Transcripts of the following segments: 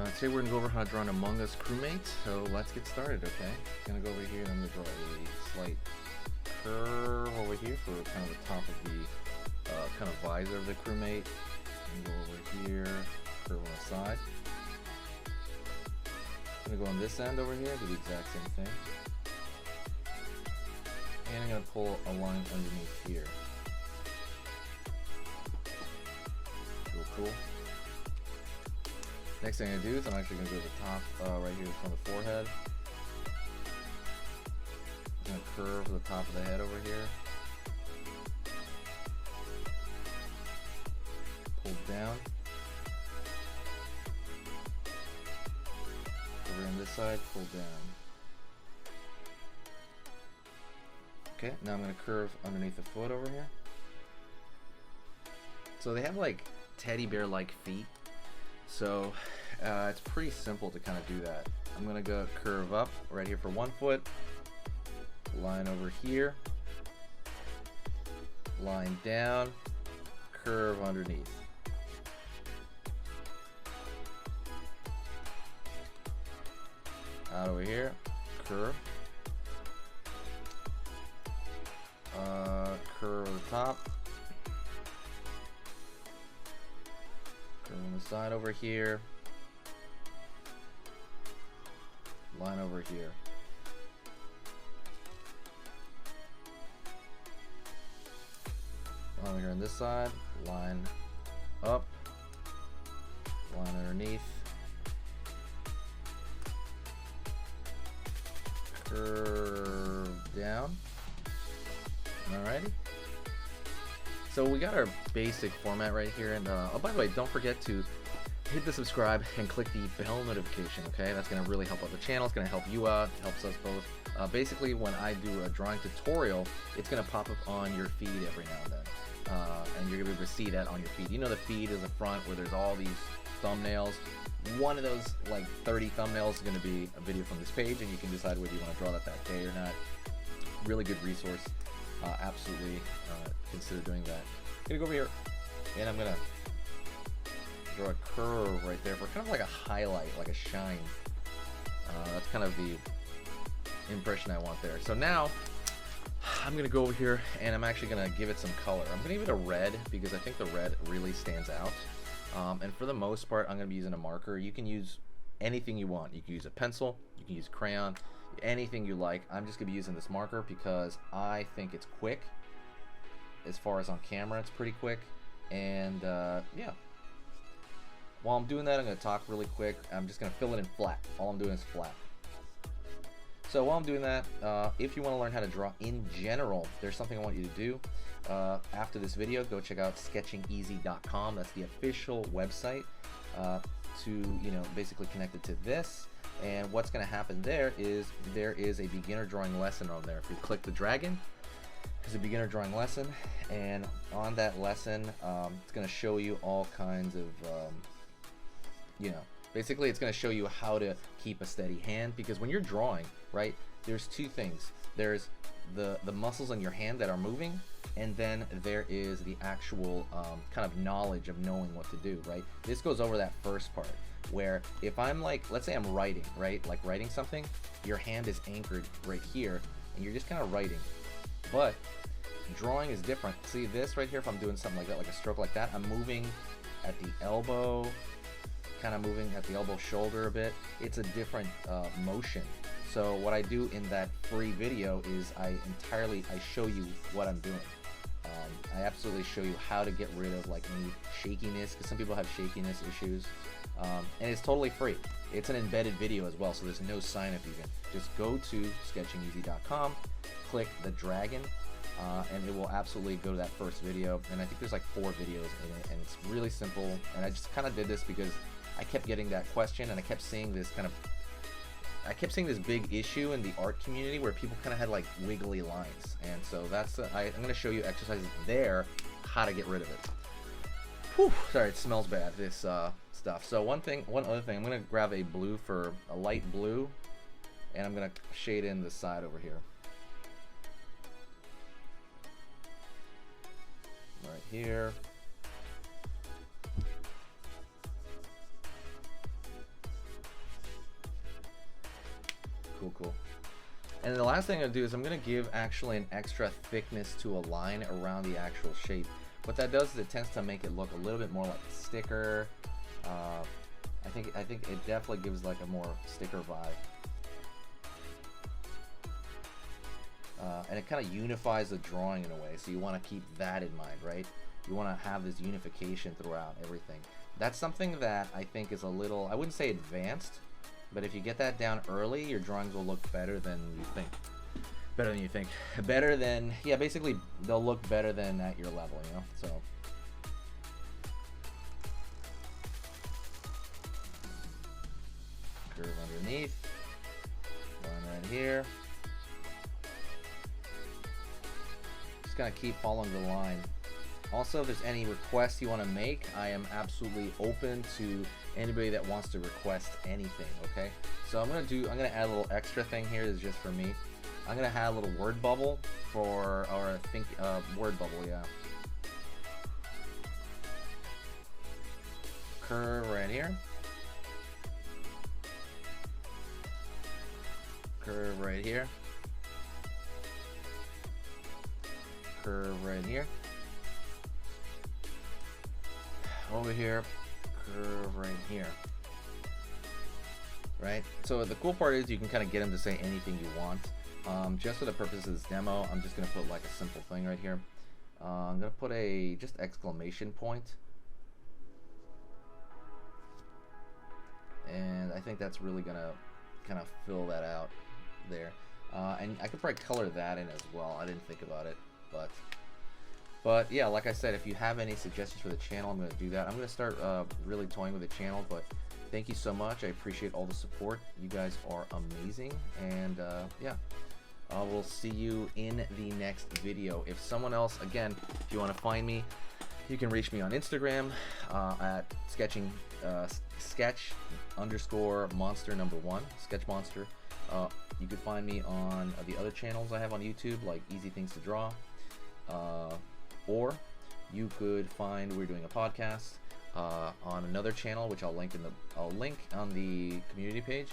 Today we're going to go over how to draw an Among Us crewmate, so let's get started, okay? I'm going to go over here and I'm going to draw a slight curve over here for kind of the top of the kind of visor of the crewmate. And go over here, curve on the side. I'm going to go on this end over here, do the exact same thing. And I'm going to pull a line underneath here. Cool. Next thing I'm going to do is I'm actually going to go to the top right here from the forehead. I'm going to curve the top of the head over here. Pull down. Over on this side, pull down. Okay, now I'm going to curve underneath the foot over here. So they have like teddy bear like feet. So it's pretty simple to kind of do that. I'm gonna go curve up right here for 1 foot, line over here, line down, curve underneath. Out over here, curve, curve over the top, curve on the side over here, line over here. Over here on this side, line up, line underneath, curve down. Alrighty. So we got our basic format right here, and oh, by the way, don't forget to hit the subscribe and click the bell notification, okay? That's going to really help out the channel. It's going to help you out. It helps us both. Basically, when I do a drawing tutorial, it's going to pop up on your feed every now and then. And you're going to be able to see that on your feed. You know the feed is the front where there's all these thumbnails. One of those, like 30 thumbnails, is going to be a video from this page, and you can decide whether you want to draw that day or not. Really good resource. Absolutely consider doing that. I'm going to go over here, and I'm going to draw a curve right there for kind of like a highlight, like a shine. That's kind of the impression I want there. So now I'm going to go over here and I'm actually going to give it some color. I'm going to give it a red because I think the red really stands out. And for the most part, I'm going to be using a marker. You can use anything you want. You can use a pencil, you can use a crayon, anything you like. I'm just going to be using this marker because I think it's quick. As far as on camera, it's pretty quick. And yeah. While I'm doing that, I'm going to talk really quick. I'm just going to fill it in flat. All I'm doing is flat. So while I'm doing that, if you want to learn how to draw in general, there's something I want you to do. After this video, go check out sketchingeasy.com. That's the official website to, basically connect it to this. And what's going to happen there is a beginner drawing lesson on there. If you click the dragon, there's a beginner drawing lesson, and on that lesson, it's going to show you all kinds of basically it's going to show you how to keep a steady hand, because when you're drawing, right, there's two things. There's the muscles in your hand that are moving, and then there is the actual kind of knowledge of knowing what to do, right? This goes over that first part, where if I'm like, let's say I'm writing, right, like writing something, your hand is anchored right here, and you're just kind of writing. But drawing is different. See this right here, if I'm doing something like that, like a stroke like that, I'm moving at the elbow, kind of moving at the elbow shoulder a bit. It's a different motion. So what I do in that free video is I show you what I'm doing. I absolutely show you how to get rid of like any shakiness, because some people have shakiness issues, and it's totally free. It's an embedded video as well, so there's no sign up even. Just go to sketchingeasy.com, click the dragon, and it will absolutely go to that first video. And I think there's like 4 videos in it, and it's really simple. And I just kind of did this because I kept getting that question, and I kept seeing this this big issue in the art community where people kind of had like wiggly lines, and so that's I'm going to show you exercises there, how to get rid of it. Whew, sorry, it smells bad, this stuff. So one other thing, I'm going to grab a blue, for a light blue, and I'm going to shade in the side over here. Right here. Cool. And the last thing I'm gonna do is I'm gonna give actually an extra thickness to a line around the actual shape. What that does is it tends to make it look a little bit more like a sticker. I think it definitely gives like a more sticker vibe. And it kind of unifies the drawing in a way, so you want to keep that in mind, right? You want to have this unification throughout everything. That's something that I think is a little, I wouldn't say advanced, but if you get that down early, your drawings will look better than you think. Better than, yeah, basically they'll look better than at your level, you know? So curve underneath, one right here. Just gonna keep following the line. Also, if there's any requests you want to make, I am absolutely open to anybody that wants to request anything, okay? So I'm gonna add a little extra thing here. This is just for me. I'm gonna add a little word bubble for, or I think word bubble, yeah. Curve right here. Curve right here. Curve right here. Over here, curve right here. Right? So the cool part is you can kind of get them to say anything you want. Just for the purpose of this demo, I'm just going to put like a simple thing right here. I'm going to put a just exclamation point. And I think that's really going to kind of fill that out there. And I could probably color that in as well. I didn't think about it, but yeah, like I said, if you have any suggestions for the channel, I'm going to do that. I'm going to start really toying with the channel, but thank you so much. I appreciate all the support. You guys are amazing, and yeah, I will see you in the next video. If someone else, again, if you want to find me, you can reach me on Instagram at sketch_monster1, sketch monster. You can find me on the other channels I have on YouTube, like Easy Things to Draw. Or you could find, we're doing a podcast on another channel, which I'll link on the community page,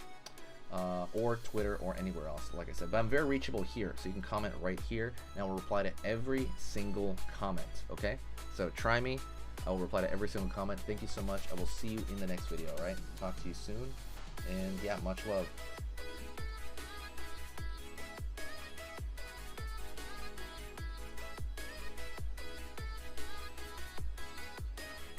or Twitter or anywhere else, like I said. But I'm very reachable here, so you can comment right here, and I will reply to every single comment. Okay, so try me. I will reply to every single comment. Thank you so much. I will see you in the next video. All right, talk to you soon, and yeah, much love.